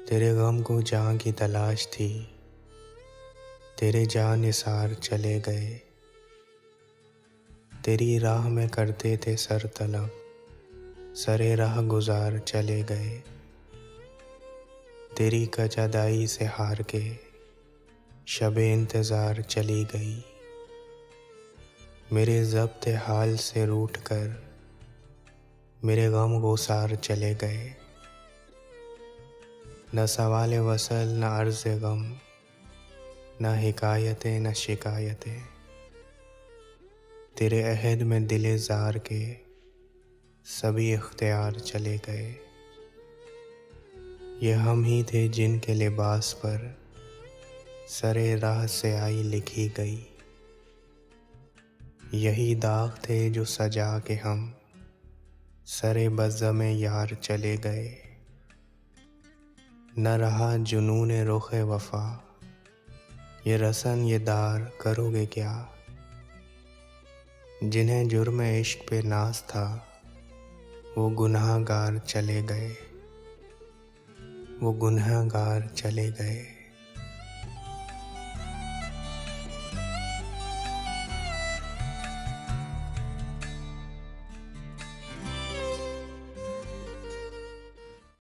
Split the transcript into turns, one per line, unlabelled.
तेरे गम को जहाँ की तलाश थी, तेरे जान निसार चले गए। तेरी राह में करते थे सर तलब, सरे राह गुजार चले गए। तेरी कजादाई से हार के शबे इंतज़ार चली गई। मेरे ज़ब्त हाल से रूठ कर मेरे गम गुसार चले गए। न सवाल वसल न अर्ज़ गम, न हिकायतें न शिकायतें। तेरे अहद में दिले ज़ार के सभी इख्तियार चले गए। ये हम ही थे जिनके लिबास पर सरे राह से आई लिखी गई। यही दाग थे जो सजा के हम सरे बज़्ज़म यार चले गए। न रहा जुनून रुख़ वफ़ा, ये रसन ये दार करोगे क्या। जिन्हें जुर्म इश्क पे नाज़ था वो गुनहगार चले गए, वो गुनहगार चले गए।